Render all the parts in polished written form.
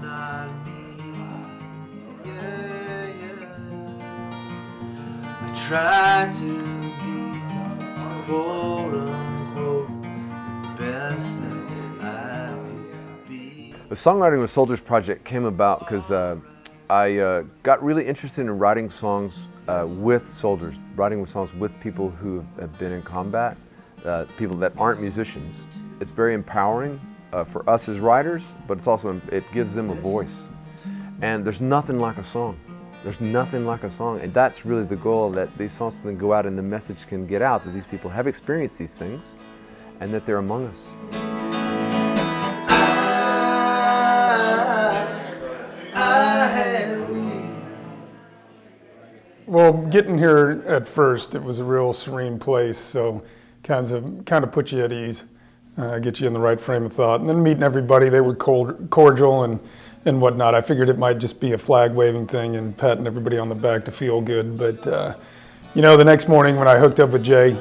not me. Yeah, yeah. I try to be quote unquote the best that I could be. The Songwriting with Soldiers project came about because I got really interested in writing songs with soldiers, writing songs with people who have been in combat, people that aren't musicians. It's very empowering for us as writers, but it's also, it gives them a voice. And there's nothing like a song. There's nothing like a song, and that's really the goal, that these songs can go out and the message can get out that these people have experienced these things and that they're among us. Well, getting here at first, it was a real serene place, so kind of put you at ease, get you in the right frame of thought. And then meeting everybody, they were cordial and whatnot. I figured it might just be a flag waving thing and patting everybody on the back to feel good. But you know, the next morning when I hooked up with Jay,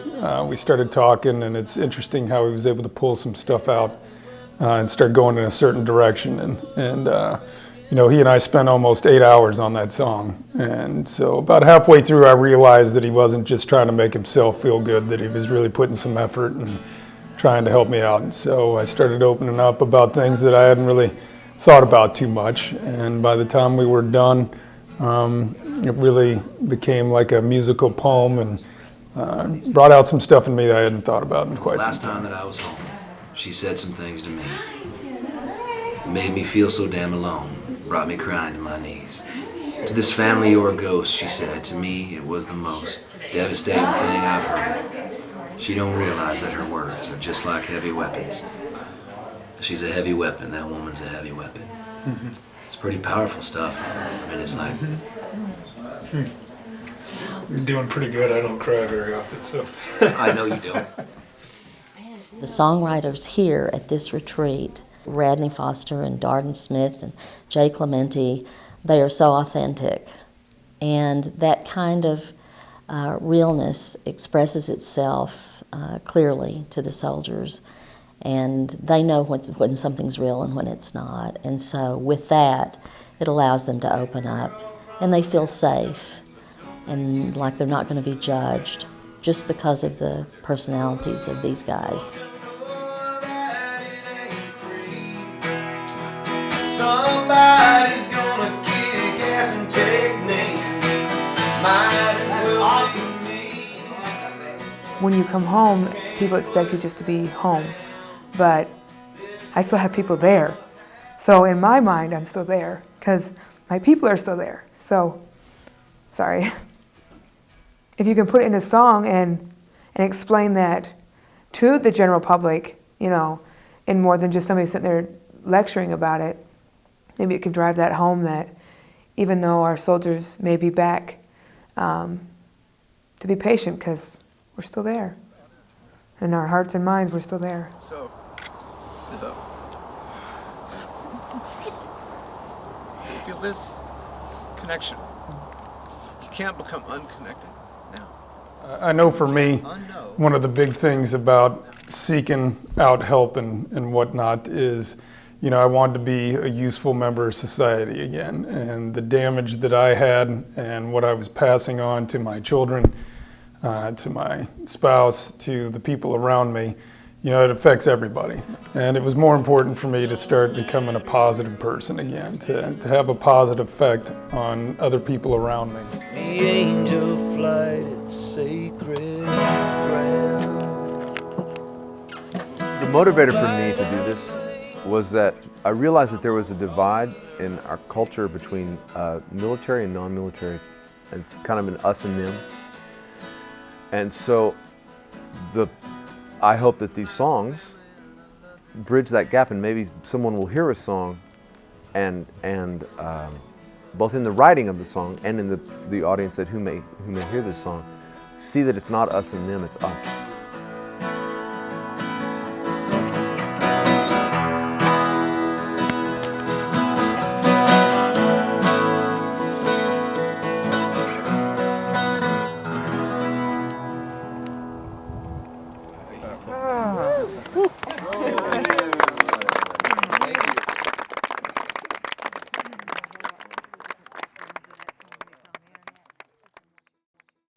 we started talking, and it's interesting how he was able to pull some stuff out and start going in a certain direction. And you know, he and I spent almost 8 hours on that song. And so about halfway through, I realized that he wasn't just trying to make himself feel good, that he was really putting some effort and trying to help me out. And so I started opening up about things that I hadn't really thought about too much. And by the time we were done, it really became like a musical poem and brought out some stuff in me that I hadn't thought about in quite some time. Last time that I was home, she said some things to me. It made me feel so damn alone. Brought me crying to my knees. To this family you're a ghost, she said. To me, it was the most devastating thing I've heard. She don't realize that her words are just like heavy weapons. She's a heavy weapon. That woman's a heavy weapon. It's pretty powerful stuff. I mean, it's like... You're doing pretty good. I don't cry very often, so. I know you don't. The songwriters here at this retreat, Radney Foster and Darden Smith and Jay Clementi, they are so authentic. And that kind of realness expresses itself clearly to the soldiers. And they know when something's real and when it's not. And so with that, it allows them to open up. And they feel safe and like they're not going to be judged just because of the personalities of these guys. Somebody's gonna kick ass and take names. Might as well be me. When you come home, people expect you just to be home, but I still have people there. So in my mind, I'm still there because my people are still there. So, sorry. If you can put it in a song and explain that to the general public, you know, and more than just somebody sitting there lecturing about it, maybe it can drive that home that even though our soldiers may be back, to be patient because we're still there. In our hearts and minds, we're still there. So, feel this connection. You can't become unconnected now. I know for me, one of the big things about seeking out help and whatnot is, you know, I wanted to be a useful member of society again. And the damage that I had and what I was passing on to my children, to my spouse, to the people around me, you know, it affects everybody. And it was more important for me to start becoming a positive person again, to have a positive effect on other people around me. The angel flight, it's sacred ground. The motivator for me to do this was that I realized that there was a divide in our culture between military and non-military, and it's kind of an us and them. And so I hope that these songs bridge that gap, and maybe someone will hear a song and both in the writing of the song and in the audience who may hear this song, see that it's not us and them, it's us.